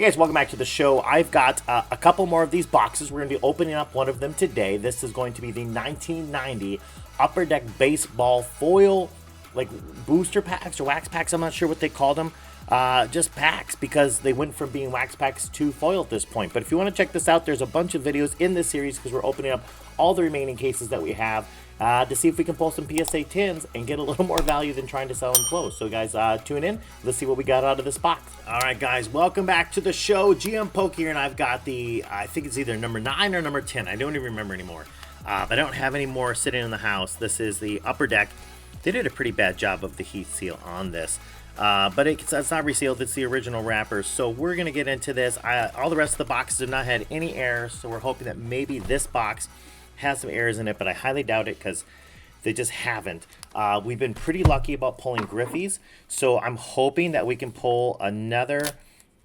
Hey guys, welcome back to the show. I've got a couple more of these boxes. We're going to be opening up one of them today. This is going to be the 1990 Upper Deck Baseball foil, like booster packs or wax packs. I'm not sure what they called them. Just packs because they went from being wax packs to foil at this point. But if you want to check this out, there's a bunch of videos in this series because we're opening up all the remaining cases that we have to see if we can pull some PSA 10s and get a little more value than trying to sell them closed. So guys, tune in. Let's see what we got out of this box. All right, guys, welcome back to the show. GM Poke here, and I've got the, I think it's either number 9 or number 10. I don't even remember anymore. But I don't have any more sitting in the house. This is the Upper Deck. They did a pretty bad job of the heat seal on this. But it's not resealed. It's the original wrapper. So we're going to get into this. All the rest of the boxes have not had any errors. So we're hoping that maybe this box has some errors in it. But I highly doubt it because they just haven't. We've been pretty lucky about pulling Griffies. So I'm hoping that we can pull another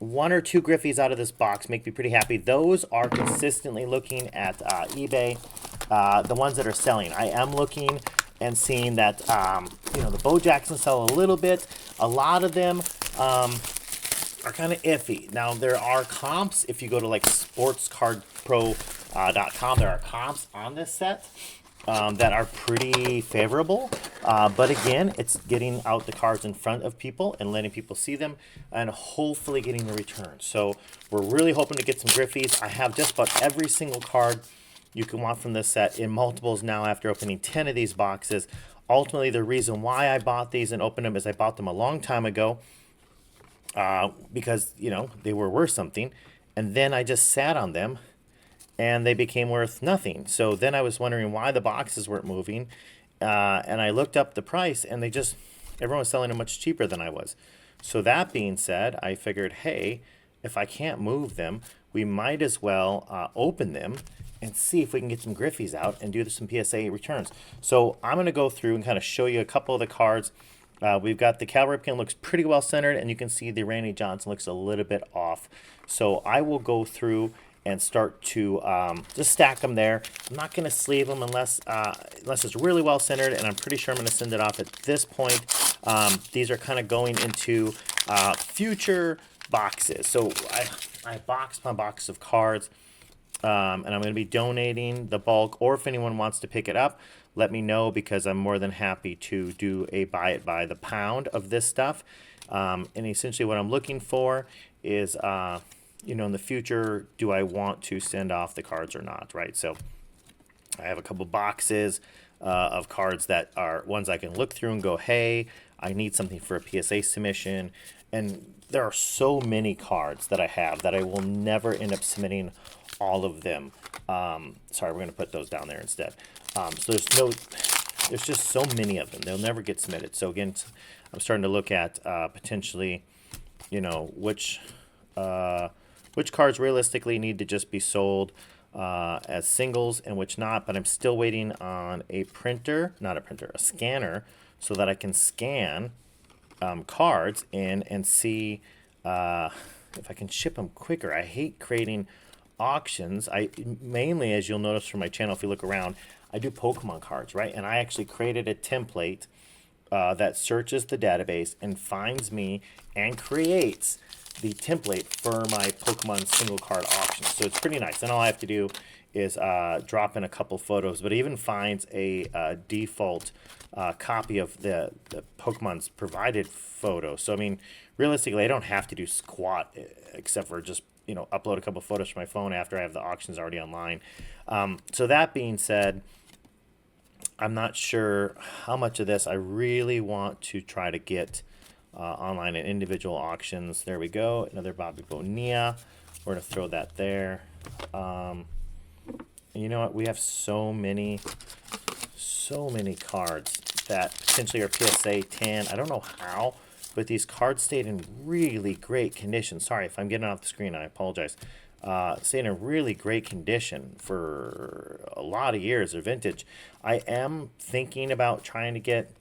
1 or 2 Griffies out of this box. Make me pretty happy. Those are consistently looking at eBay. The ones that are selling. I am looking and seeing that, the Bo Jacksons sell a little bit. A lot of them are kind of iffy. Now, there are comps. If you go to like sportscardpro.com, there are comps on this set that are pretty favorable. But again, it's getting out the cards in front of people and letting people see them and hopefully getting the return. So we're really hoping to get some Griffies. I have just about every single card you can want from this set in multiples now after opening 10 of these boxes. Ultimately, the reason why I bought these and opened them is I bought them a long time ago because, they were worth something. And then I just sat on them and they became worth nothing. So then I was wondering why the boxes weren't moving. And I looked up the price and everyone was selling them much cheaper than I was. So that being said, I figured, hey, if I can't move them, we might as well open them and see if we can get some Griffies out and do some PSA returns. So I'm going to go through and kind of show you a couple of the cards. We've got the Cal Ripken looks pretty well centered, and you can see the Randy Johnson looks a little bit off. So I will go through and start to just stack them there. I'm not going to sleeve them unless it's really well centered, and I'm pretty sure I'm going to send it off at this point. These are kind of going into future boxes. So I boxed my box of cards. And I'm going to be donating the bulk, or if anyone wants to pick it up, let me know because I'm more than happy to do a buy it by the pound of this stuff. And essentially what I'm looking for is, in the future, do I want to send off the cards or not, right? So I have a couple boxes of cards that are ones I can look through and go, hey, I need something for a PSA submission. And there are so many cards that I have that I will never end up submitting all of them. Sorry, we're going to put those down there instead. So there's just so many of them. They'll never get submitted. So again, I'm starting to look at potentially, which cards realistically need to just be sold as singles and which not. But I'm still waiting on a scanner, so that I can scan cards in and see if I can ship them quicker. I hate creating auctions. I mainly, as you'll notice from my channel, if you look around, I do Pokemon cards, right? And I actually created a template that searches the database and finds me and creates the template for my Pokemon single card auction. So it's pretty nice. And all I have to do is drop in a couple photos, but it even finds a default copy of the Pokemon's provided photo. So I mean, realistically, I don't have to do squat except for just upload a couple photos from my phone after I have the auctions already online. So that being said, I'm not sure how much of this I really want to try to get online in individual auctions. There we go. Another Bobby Bonilla. We're going to throw that there. And you know what? We have so many cards that potentially are PSA 10. I don't know how, but these cards stayed in really great condition. Sorry if I'm getting off the screen. I apologize. Stayed in really great condition for a lot of years. They're vintage. I am thinking about trying to get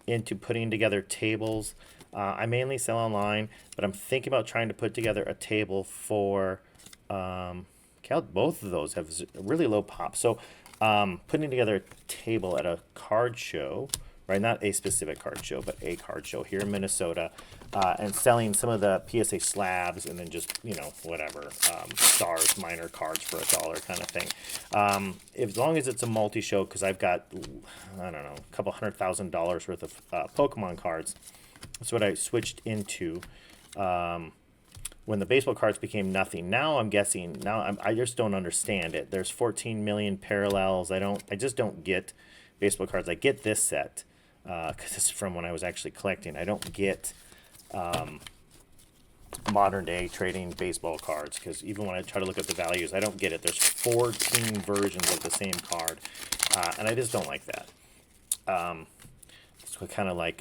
into putting together tables. I mainly sell online, but I'm thinking about trying to put together a table for both of those have really low pop. So putting together a table at a card show right? Not a specific card show, but a card show here in Minnesota, and selling some of the PSA slabs and then just, you know, whatever, stars, minor cards for $1 kind of thing. As long as it's a multi-show, because I've got, I don't know, a couple $100,000 worth of Pokemon cards. That's what I switched into when the baseball cards became nothing. Now I'm guessing, I just don't understand it. There's 14 million parallels. I just don't get baseball cards. I get this set because it's from when I was actually collecting. I don't get modern day trading baseball cards, because even when I try to look at the values, I don't get it. There's 14 versions of the same card, and I just don't like that. It's kind of like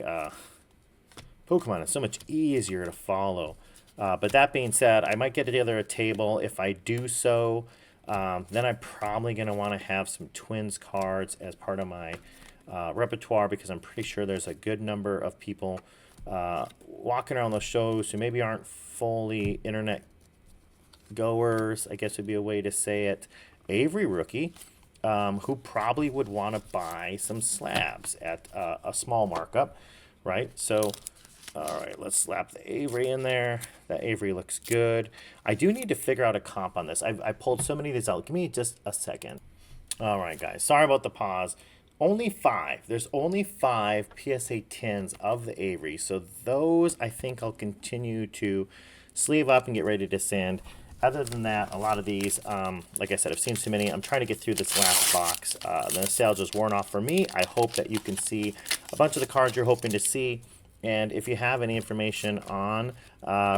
Pokemon. It's so much easier to follow. But that being said, I might get together a table. If I do so, then I'm probably going to want to have some Twins cards as part of my repertoire, because I'm pretty sure there's a good number of people walking around those shows who maybe aren't fully internet goers, I guess would be a way to say it. Avery rookie, who probably would want to buy some slabs at a small markup, right? So, all right, let's slap the Avery in there. That Avery looks good. I do need to figure out a comp on this. I pulled so many of these out. Give me just a second. All right, guys. Sorry about the pause. Only 5. There's only 5 PSA 10s of the Avery. So those I think I'll continue to sleeve up and get ready to send. Other than that, a lot of these, like I said, I've seen too many. I'm trying to get through this last box. The nostalgia's worn off for me. I hope that you can see a bunch of the cards you're hoping to see. And if you have any information on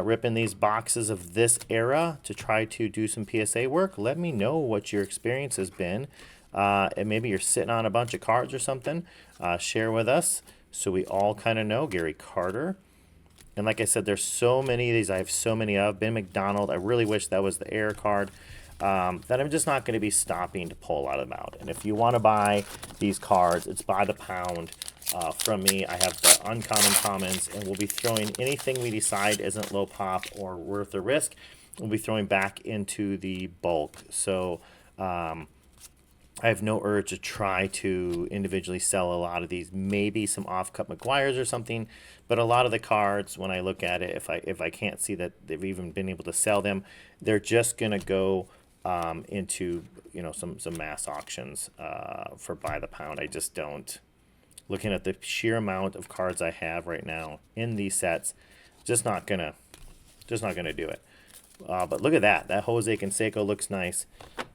ripping these boxes of this era to try to do some PSA work, let me know what your experience has been. And maybe you're sitting on a bunch of cards or something. Share with us so we all kind of know. Gary Carter. And like I said, there's so many of these. I have so many of. Ben McDonald. I really wish that was the air card. That I'm just not going to be stopping to pull a lot of them out. And if you want to buy these cards, it's by the pound. From me, I have the uncommon commons, and we'll be throwing anything we decide isn't low pop or worth the risk. We'll be throwing back into the bulk. So I have no urge to try to individually sell a lot of these. Maybe some off-cut McGuire's or something, but a lot of the cards, when I look at it, if I can't see that they've even been able to sell them, they're just gonna go into, you know, some mass auctions for by the pound. I just don't. Looking at the sheer amount of cards I have right now in these sets, just not gonna do it. But look at that. That Jose Canseco looks nice.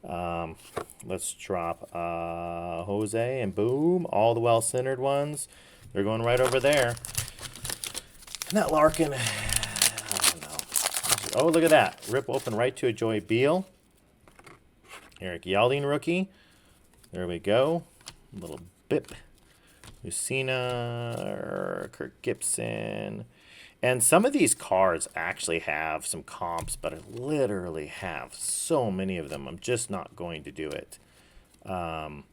Let's drop Jose, and boom, all the well-centered ones. They're going right over there. And that Larkin, I don't know. Oh, look at that. Rip open right to a Joey Beal. Eric Yelding rookie. There we go. A little bip. Lucina, Kirk Gibson. And some of these cards actually have some comps, but I literally have so many of them. I'm just not going to do it. Ozzy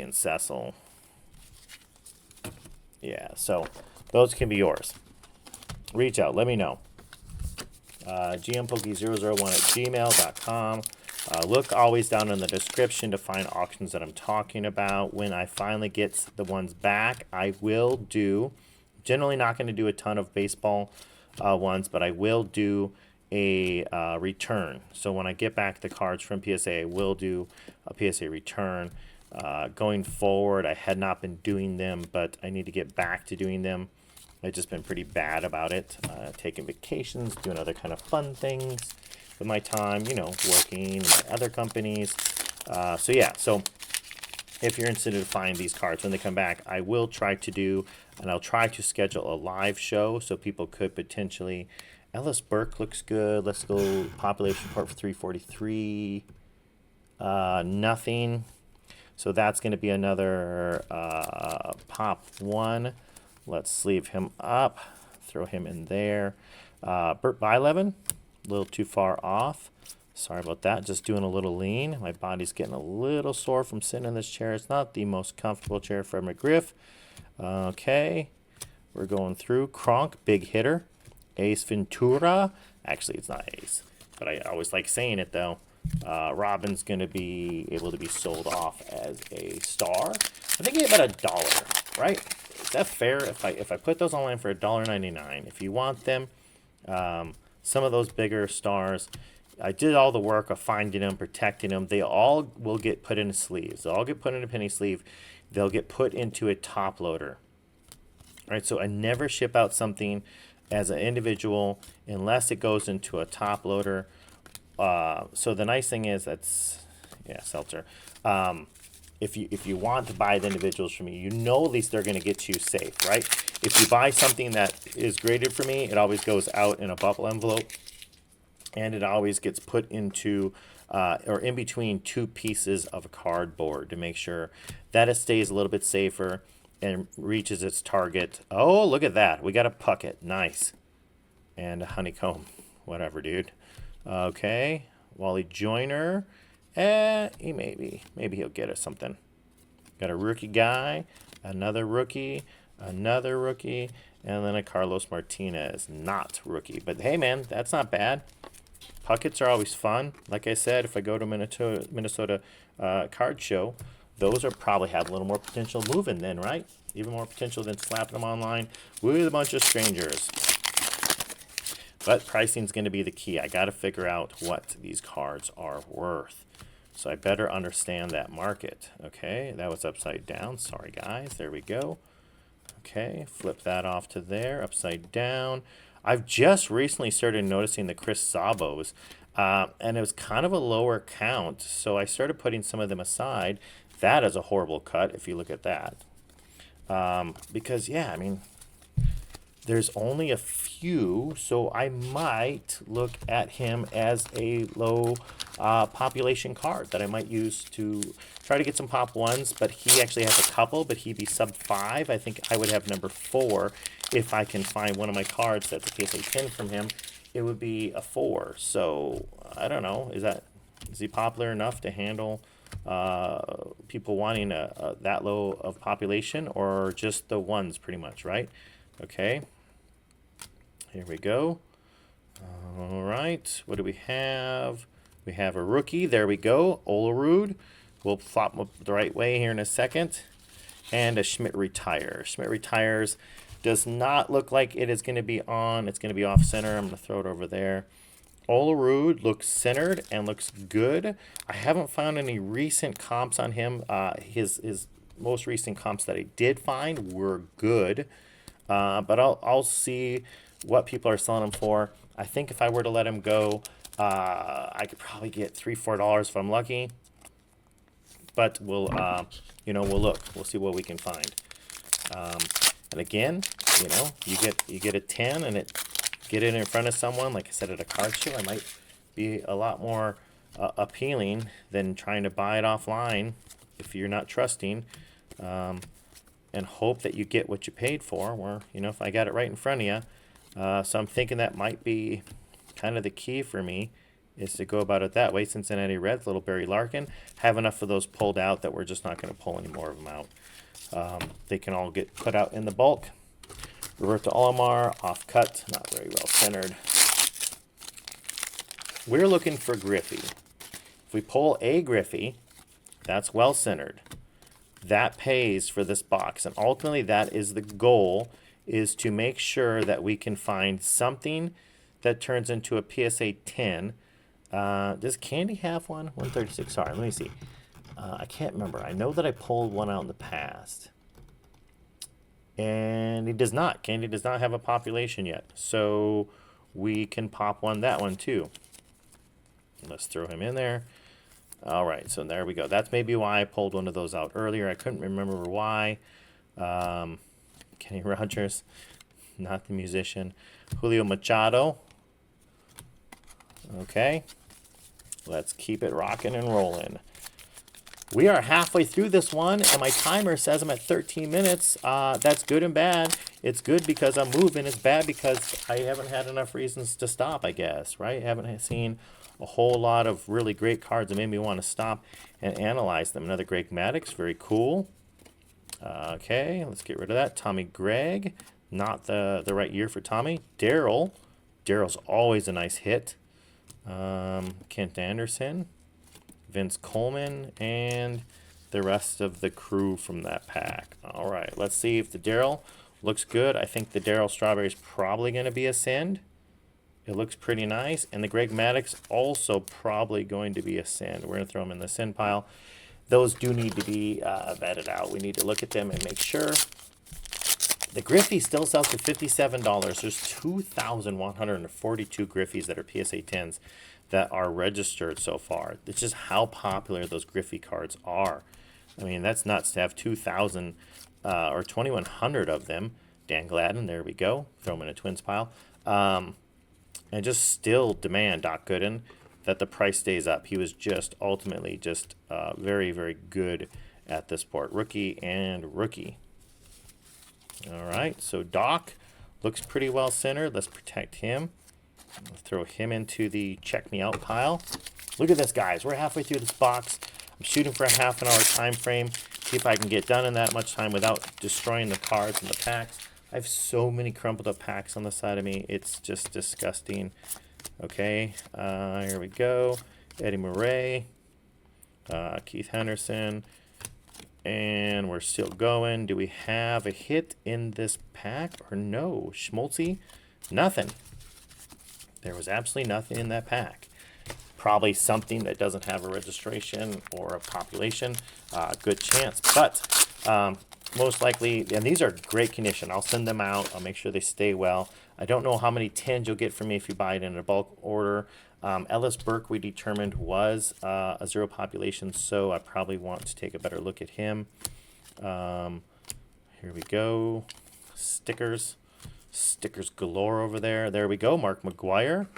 and Cecil. Yeah, so those can be yours. Reach out. Let me know. gmpoke001@gmail.com. Look always down in the description to find auctions that I'm talking about. When I finally get the ones back, I will do, generally not going to do a ton of baseball ones, but I will do a return. So when I get back the cards from PSA, I will do a PSA return. Going forward, I had not been doing them, but I need to get back to doing them. I've just been pretty bad about it, taking vacations, doing other kind of fun things with my time, you know, working in my other companies. So yeah, so if you're interested to find these cards when they come back, I will try to do, and I'll try to schedule a live show so people could potentially. Ellis Burke looks good. Let's go population report for 343. Nothing. So that's going to be another pop one. Let's sleeve him up. Throw him in there. Bert Bylevin, a little too far off. Sorry about that. Just doing a little lean. My body's getting a little sore from sitting in this chair. It's not the most comfortable chair for McGriff. Okay. We're going through. Kronk, big hitter. Ace Ventura. Actually, it's not Ace, but I always like saying it, though. Robin's going to be able to be sold off as a star. I think about $1, right? Is that fair if I put those online for $1.99? If you want them, some of those bigger stars, I did all the work of finding them, protecting them. They all will get put into sleeves. They'll all get put in a penny sleeve. They'll get put into a top loader. All right, so I never ship out something as an individual unless it goes into a top loader. So the nice thing is seltzer. If you want to buy the individuals from me, you know at least they're going to get you safe, right? If you buy something that is graded for me, it always goes out in a bubble envelope, and it always gets put into or in between two pieces of cardboard to make sure that it stays a little bit safer and reaches its target. Oh, look at that. We got a pucket. Nice. And a honeycomb. Whatever, dude. Okay. Wally Joyner. Maybe he'll get us something. Got a rookie guy, another rookie, and then a Carlos Martinez. Not rookie. But hey, man, that's not bad. Puckets are always fun. Like I said, if I go to Minnesota card show, those are probably have a little more potential moving then, right? Even more potential than slapping them online with a bunch of strangers. But pricing's going to be the key. I got to figure out what these cards are worth. So I better understand that market. Okay, that was upside down. Sorry, guys. There we go. Okay, flip that off to there, upside down. I've just recently started noticing the Chris Sabos, and it was kind of a lower count, so I started putting some of them aside. That is a horrible cut if you look at that. Because, yeah, I mean, there's only a few, so I might look at him as a low population card that I might use to try to get some pop ones, but he actually has a couple, but he'd be sub 5. I think I would have number 4 if I can find one of my cards that's a PSA 10 from him. It would be a 4. So I don't know. Is he popular enough to handle people wanting that low of population, or just the ones pretty much, right? Okay. Here we go. All right. What do we have? We have a rookie. There we go. Olerud. We'll flop him up the right way here in a second. And a Schmidt retire. Schmidt retires. Does not look like it is going to be on. It's going to be off center. I'm going to throw it over there. Olerud looks centered and looks good. I haven't found any recent comps on him. His most recent comps that I did find were good. But I'll see what people are selling him for. I think if I were to let him go, I could probably get $3-4 if I'm lucky. But we'll look. We'll see what we can find. And again, you get a 10 and get it in front of someone. Like I said, at a card show, I might be a lot more appealing than trying to buy it offline if you're not trusting. And hope that you get what you paid for, where, if I got it right in front of you. So I'm thinking that might be kind of the key for me, is to go about it that way. Cincinnati Reds, little Barry Larkin. Have enough of those pulled out that we're just not going to pull any more of them out. They can all get put out in the bulk. Roberto Alomar, off cut, not very well centered. We're looking for Griffey. If we pull a Griffey, that's well centered. That pays for this box, and ultimately that is the goal, is to make sure that we can find something that turns into a PSA 10. Does Candy have one? 136. Sorry, let me see. I can't remember. I know that I pulled one out in the past, and he does not. Candy does not have a population yet, so we can pop that one too. Let's throw him in there. All right, so there we go. That's maybe why I pulled one of those out earlier. I couldn't remember why. Kenny Rogers, not the musician. Julio Machado. Okay, let's keep it rocking and rolling. We are halfway through this one, and my timer says I'm at 13 minutes. That's good and bad. It's good because I'm moving. It's bad because I haven't had enough reasons to stop, I guess, right? I haven't seen a whole lot of really great cards that made me want to stop and analyze them. Another Greg Maddux, very cool. Okay, let's get rid of that. Tommy Gregg, not the right year for Tommy. Daryl's always a nice hit. Kent Anderson, Vince Coleman, and the rest of the crew from that pack. All right, let's see if the Daryl looks good. I think the Daryl Strawberry is probably going to be a send. It looks pretty nice. And the Greg Maddux also probably going to be a send. We're going to throw them in the send pile. Those do need to be vetted out. We need to look at them and make sure. The Griffey still sells for $57. There's 2,142 Griffies that are PSA 10s that are registered so far. It's just how popular those Griffey cards are. I mean, that's nuts to have 2,000 or 2,100 of them. Dan Gladden, there we go. Throw them in a Twins pile. And just still demand Doc Gooden that the price stays up. He was just ultimately just very, very good at this sport. Rookie and rookie. All right, so Doc looks pretty well centered. Let's protect him. I'll throw him into the check me out pile. Look at this, guys. We're halfway through this box. I'm shooting for a half an hour time frame. See if I can get done in that much time without destroying the cards and the packs. I have so many crumpled up packs on the side of me. It's just disgusting. Okay, here we go. Eddie Murray, Keith Henderson. And we're still going. Do we have a hit in this pack or no? Schmaltzy? Nothing. There was absolutely nothing in that pack. Probably something that doesn't have a registration or a population. Good chance. But most likely, and these are great condition. I'll send them out. I'll make sure they stay well. I don't know how many 10s you'll get from me if you buy it in a bulk order. Ellis Burke, we determined, was a zero population, so I probably want to take a better look at him. Here we go. Stickers. Stickers galore over there. There we go. Mark McGuire.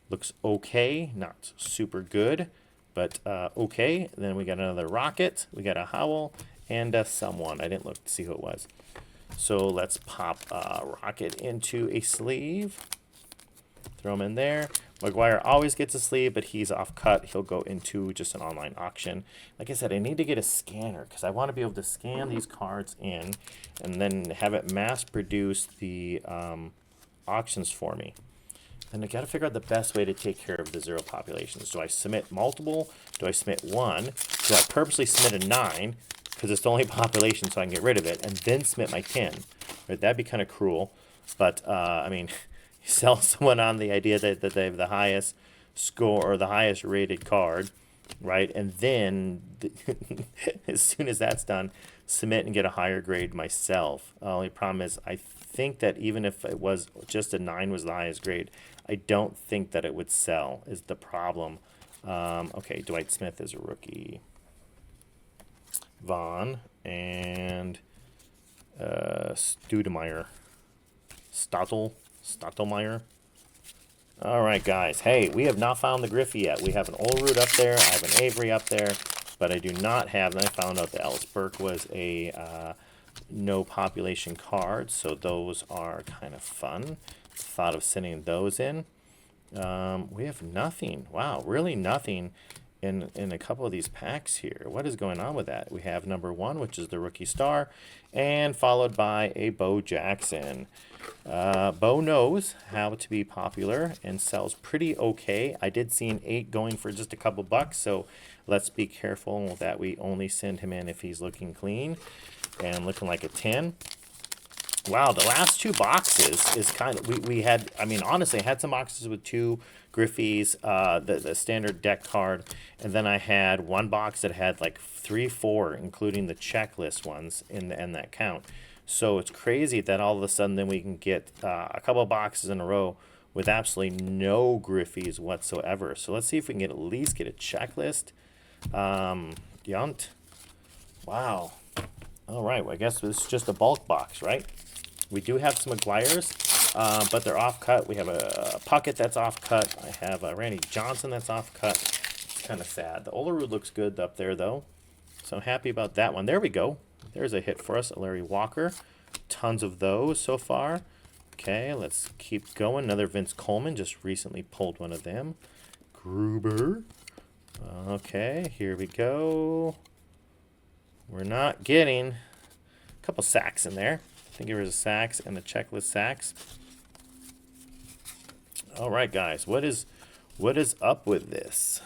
Looks okay. Not super good, but okay. Then we got another Rocket. We got a Howell and someone. I didn't look to see who it was. So let's pop Rocket into a sleeve. Throw him in there. McGuire always gets a sleeve, but he's off cut. He'll go into just an online auction. Like I said, I need to get a scanner because I want to be able to scan these cards in and then have it mass produce the auctions for me. And I got to figure out the best way to take care of the zero populations. Do I submit multiple? Do I submit one? Do I purposely submit a 9 because it's the only population so I can get rid of it, and then submit my 10? Right, that'd be kind of cruel. But, I mean... You sell someone on the idea that they have the highest score or the highest rated card, right? And then as soon as that's done, submit and get a higher grade myself. Only problem is I think that even if it was just a 9 was the highest grade, I don't think that it would sell is the problem. Okay, Dwight Smith is a rookie. Vaughn and Stoudemire. Stottlemyre. All right, guys. Hey, we have not found the Griffey yet. We have an Olerud up there. I have an Avery up there, but I do not have. And I found out that Ellis Burke was a no population card, so those are kind of fun. Thought of sending those in. We have nothing. Wow, really nothing in a couple of these packs here. What is going on with that? We have number 1, which is the rookie star, and followed by a Bo Jackson. Bo knows how to be popular and sells pretty okay. I did see an 8 going for just a couple bucks, so let's be careful that we only send him in if he's looking clean and looking like a 10. Wow, the last 2 boxes is kind of, we had, I mean, honestly, I had some boxes with 2 Griffies, the standard deck card, and then I had 1 box that had like 3, 4, including the checklist ones in that count. So it's crazy that all of a sudden then we can get a couple of boxes in a row with absolutely no Griffies whatsoever. So let's see if we can at least get a checklist. Yunt. Wow. All right, well, I guess this is just a bulk box, right? We do have some McGuires, but they're off cut. We have a Puckett that's off cut. I have a Randy Johnson that's off cut. It's kind of sad. The Olerud looks good up there, though. So I'm happy about that one. There we go. There's a hit for us, a Larry Walker. Tons of those so far. Okay, let's keep going. Another Vince Coleman, just recently pulled one of them. Gruber. Okay, here we go. We're not getting a couple sacks in there. I think there was a sacks and the checklist sacks. All right, guys, what is up with this?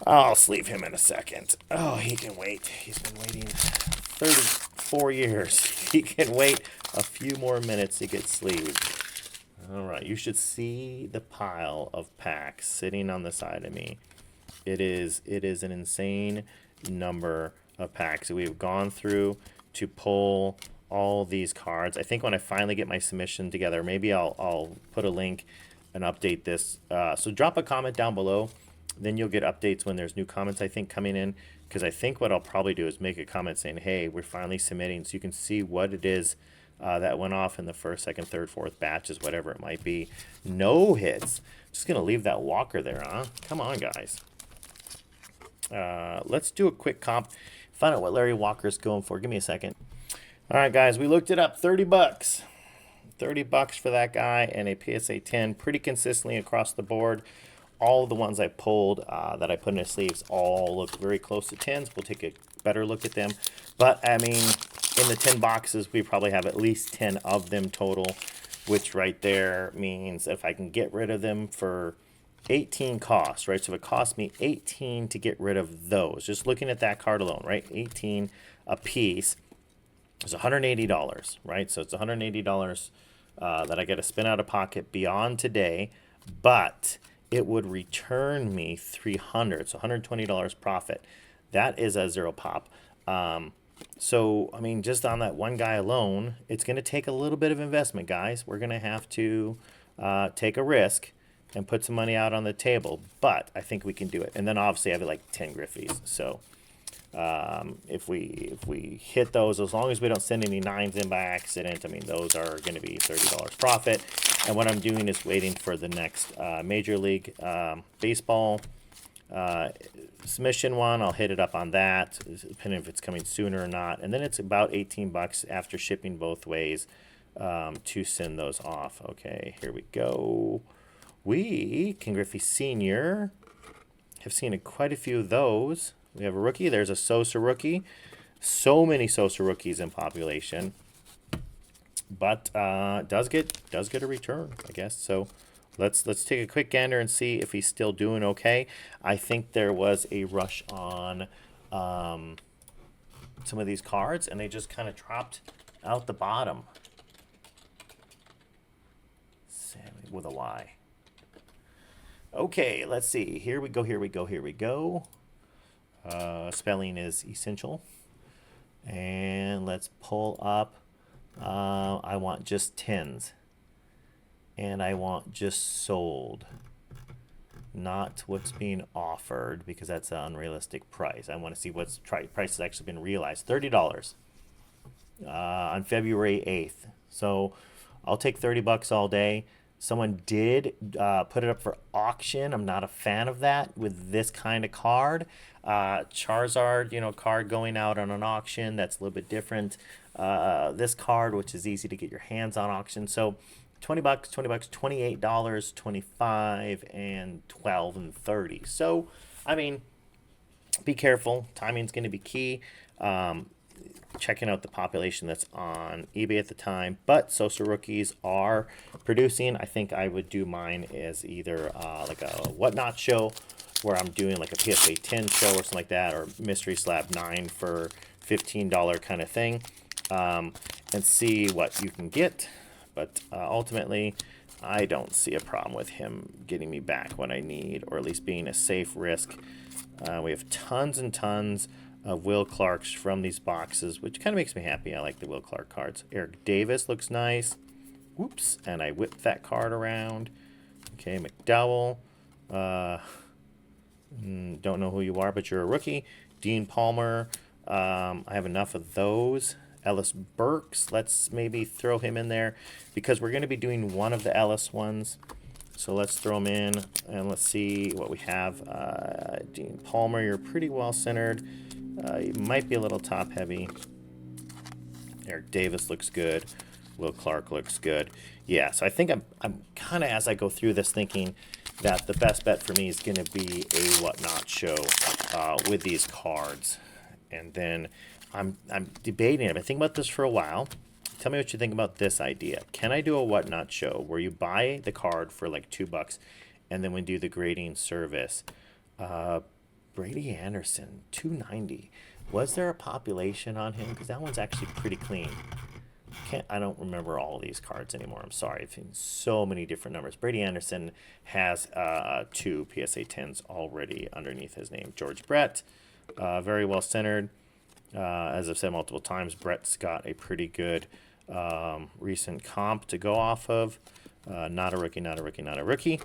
I'll sleeve him in a second. Oh, he can wait. He's been waiting 34 years. He can wait a few more minutes to get sleeved. All right, you should see the pile of packs sitting on the side of me. It is an insane number of packs that we've gone through to pull all these cards. I think when I finally get my submission together, maybe I'll put a link and update this. So drop a comment down below. Then you'll get updates when there's new comments, I think, coming in. Because I think what I'll probably do is make a comment saying, hey, we're finally submitting, so you can see what it is that went off in the first, second, third, fourth batches, whatever it might be. No hits. Just going to leave that Walker there, huh? Come on, guys. Let's do a quick comp. Find out what Larry Walker's going for. Give me a second. All right, guys, we looked it up. 30 bucks. 30 bucks for that guy and a PSA 10 pretty consistently across the board. All of the ones I pulled that I put in his sleeves all look very close to 10s. We'll take a better look at them. But, I mean, in the 10 boxes, we probably have at least 10 of them total, which right there means if I can get rid of them for 18 costs, right? So if it costs me 18 to get rid of those, just looking at that card alone, right? 18 a piece is $180, right? So it's $180 that I got to spin out of pocket beyond today, but it would return me $300, so $120 profit. That is a zero pop. So, I mean, just on that one guy alone, it's going to take a little bit of investment, guys. We're going to have to take a risk and put some money out on the table, but I think we can do it. And then obviously I have like 10 Griffies. So if we hit those, as long as we don't send any 9s in by accident, I mean, those are going to be $30 profit. And what I'm doing is waiting for the next Major League Baseball submission one. I'll hit it up on that, depending if it's coming sooner or not. And then it's about 18 bucks after shipping both ways to send those off. Okay, here we go. We, King Griffey Sr., have seen quite a few of those. We have a rookie. There's a Sosa rookie. So many Sosa rookies in population. But does get a return, I guess. So let's take a quick gander and see if he's still doing okay. I think there was a rush on some of these cards, and they just kind of dropped out the bottom. Sammy with a Y. Okay, let's see. Here we go. Spelling is essential. And let's pull up. I want just 10s. And I want just sold. Not what's being offered, because that's an unrealistic price. I want to see what's price has actually been realized. $30 on February 8th. So I'll take 30 bucks all day. Someone did put it up for auction. I'm not a fan of that with this kind of card. Charizard, card going out on an auction, that's a little bit different. This card, which is easy to get your hands on auction. So 20 bucks, $28, 25, and 12 and 30. So, I mean, be careful. Timing's going to be key. Checking out the population that's on eBay at the time, but Sosa rookies are producing. I think I would do mine as either like a whatnot show, where I'm doing like a PSA 10 show or something like that, or mystery slab 9 for $15 kind of thing, and see what you can get. But ultimately, I don't see a problem with him getting me back what I need, or at least being a safe risk. We have tons and tons of Will Clarks from these boxes, which kind of makes me happy. I like the Will Clark cards. Eric Davis looks nice. Whoops, and I whipped that card around. Okay, McDowell. Don't know who you are, but you're a rookie. Dean Palmer. I have enough of those. Ellis Burks. Let's maybe throw him in there, because we're going to be doing one of the Ellis ones. So let's throw him in, and let's see what we have. Dean Palmer, you're pretty well centered. You might be a little top heavy. Eric Davis looks good. Will Clark looks good. Yeah, so I think I'm kind of, as I go through this, thinking that the best bet for me is going to be a whatnot show with these cards. And then I'm debating it. I've been thinking about this for a while. Tell me what you think about this idea. Can I do a whatnot show where you buy the card for like $2, and then we do the grading service? Brady Anderson, 290. Was there a population on him? Because that one's actually pretty clean. I don't remember all these cards anymore. I'm sorry. I've seen so many different numbers. Brady Anderson has 2 PSA 10s already underneath his name. George Brett, very well centered. As I've said multiple times, Brett's got a pretty good recent comp to go off of. Not a rookie, not a rookie, not a rookie.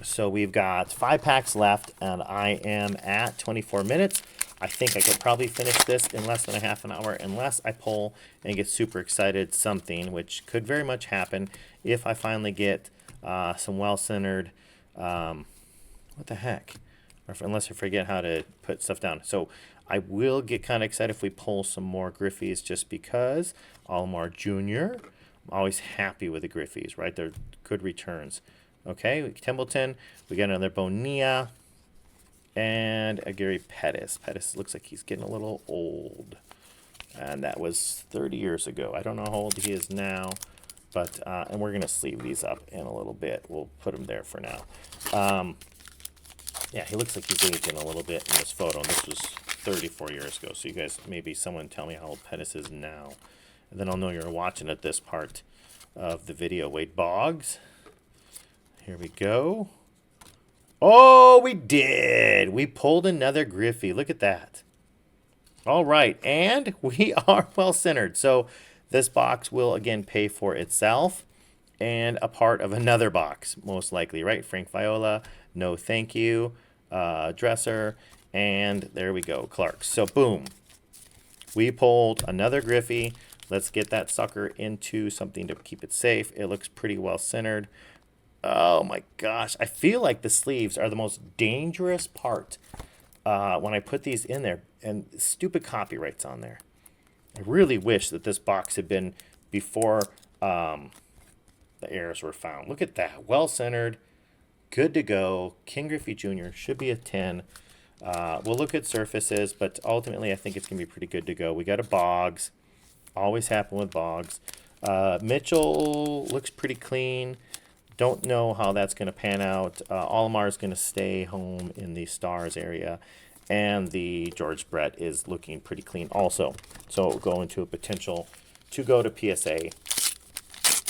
So we've got 5 packs left, and I am at 24 minutes. I think I could probably finish this in less than a half an hour unless I pull and get super excited something, which could very much happen if I finally get some well-centered, what the heck? Unless I forget how to put stuff down. So I will get kind of excited if we pull some more Griffies just because. Alomar Jr. I'm always happy with the Griffies, right? They're good returns. Okay, Templeton. We got another Bonilla. And a Gary Pettis. Pettis looks like he's getting a little old. And that was 30 years ago. I don't know how old he is now. But, and we're going to sleeve these up in a little bit. We'll put him there for now. Yeah, he looks like he's aging a little bit in this photo. And this was 34 years ago. So you guys, maybe someone tell me how old Pettis is now. And then I'll know you're watching at this part of the video. Wade Boggs. Here we go. Oh, we did. We pulled another Griffey. Look at that. All right. And we are well centered. So this box will, again, pay for itself and a part of another box, most likely, right? Frank Viola, no thank you, Dresser, and there we go, Clark. So, boom. We pulled another Griffey. Let's get that sucker into something to keep it safe. It looks pretty well centered. Oh my gosh, I feel like the sleeves are the most dangerous part when I put these in there, and stupid copyrights on there. I really wish that this box had been before the errors were found. Look at that, well centered, good to go. King Griffey Jr. should be a 10. We'll look at surfaces, but ultimately I think it's going to be pretty good to go. We got a Boggs, always happen with Boggs. Mitchell looks pretty clean. Don't know how that's going to pan out. Alomar is going to stay home in the stars area. And the George Brett is looking pretty clean also. So go into a potential to go to PSA.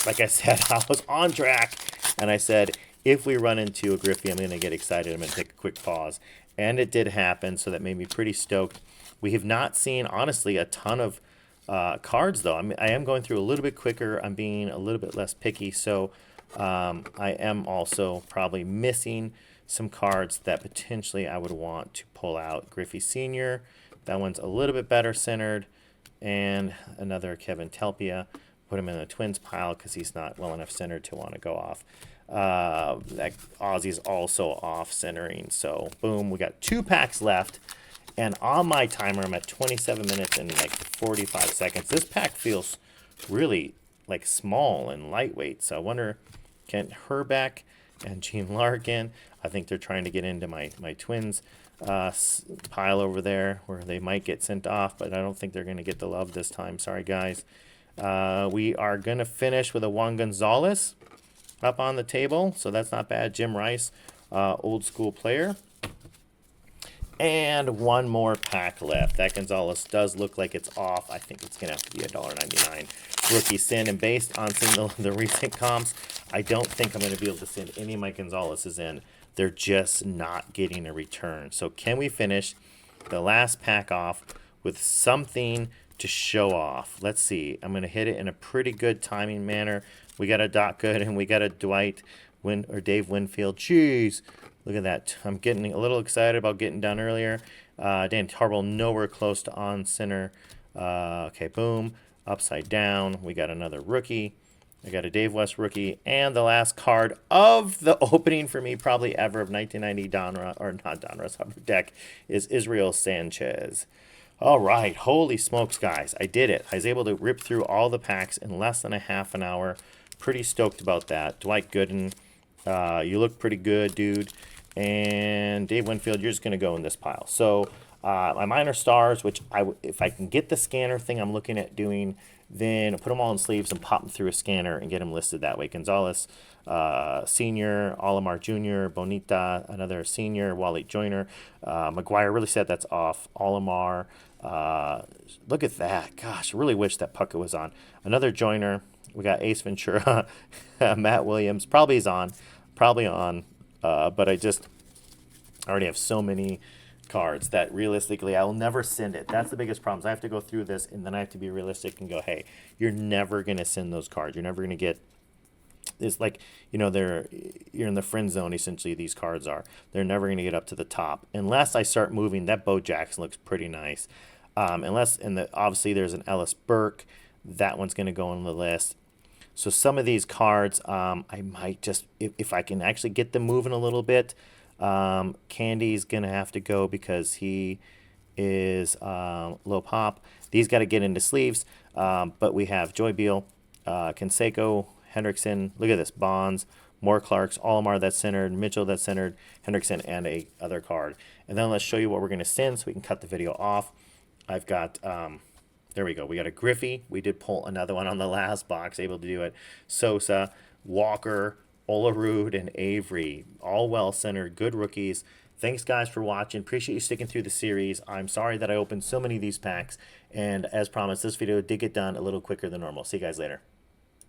Like I said, I was on track. And I said, if we run into a Griffey, I'm going to get excited. I'm going to take a quick pause. And it did happen. So that made me pretty stoked. We have not seen, honestly, a ton of cards, though. I am going through a little bit quicker. I'm being a little bit less picky. So I am also probably missing some cards that potentially I would want to pull out. Griffey Sr., that one's a little bit better centered. And another Kevin Telpia. Put him in the Twins pile because he's not well enough centered to want to go off. That Ozzy's also off centering. So, boom, we got 2 packs left. And on my timer, I'm at 27 minutes and like 45 seconds. This pack feels really like small and lightweight. So I wonder, Kent Herbeck and Gene Larkin, I think they're trying to get into my Twins pile over there where they might get sent off, but I don't think they're going to get the love this time. Sorry, guys. We are going to finish with a Juan Gonzalez up on the table, so that's not bad. Jim Rice, old school player. And one more pack left. That Gonzalez does look like it's off. I think it's going to have to be $1.99. Rookie sin. And based on seeing the recent comps, I don't think I'm going to be able to send any of my Gonzalez's in. They're just not getting a return. So can we finish the last pack off with something to show off? Let's see. I'm going to hit it in a pretty good timing manner. We got a Doc Good and we got a Dave Winfield. Jeez. Look at that. I'm getting a little excited about getting done earlier. Dan Tarbell nowhere close to on center. Okay, boom. Upside down. We got another rookie. I got a Dave West rookie. And the last card of the opening for me probably ever of 1990 Donruss Upper Deck is Israel Sanchez. All right. Holy smokes, guys. I did it. I was able to rip through all the packs in less than a half an hour. Pretty stoked about that. Dwight Gooden. You look pretty good, dude. And Dave Winfield, you're just going to go in this pile. So My minor stars, which if I can get the scanner thing I'm looking at doing, then put them all in sleeves and pop them through a scanner and get them listed that way. Gonzalez, senior, Olimar Jr., Bonita, another senior, Wally Joyner, McGuire, really sad that's off. Olimar, look at that. Gosh, I really wish that Puckett was on. Another Joyner. We got Ace Ventura, Matt Williams. Probably is on. Probably on. But I already have so many cards that realistically I will never send it. That's the biggest problem. I have to go through this and then I have to be realistic and go, hey, you're never gonna send those cards. You're never gonna get. It's like, you're in the friend zone essentially. These cards are. They're never gonna get up to the top unless I start moving. That Bo Jackson looks pretty nice. Obviously there's an Ellis Burke. That one's gonna go on the list. So some of these cards, I might just, if I can actually get them moving a little bit. Candy's going to have to go because he is low pop. These got to get into sleeves. But we have Joy Beal, Canseco, Hendrickson. Look at this. Bonds, more Clarks, Olimar that's centered, Mitchell that's centered, Hendrickson, and a other card. And then let's show you what we're going to send so we can cut the video off. I've got... there we go. We got a Griffey. We did pull another one on the last box, able to do it. Sosa, Walker, Olerud, and Avery. All well-centered, good rookies. Thanks, guys, for watching. Appreciate you sticking through the series. I'm sorry that I opened so many of these packs. And as promised, this video did get done a little quicker than normal. See you guys later.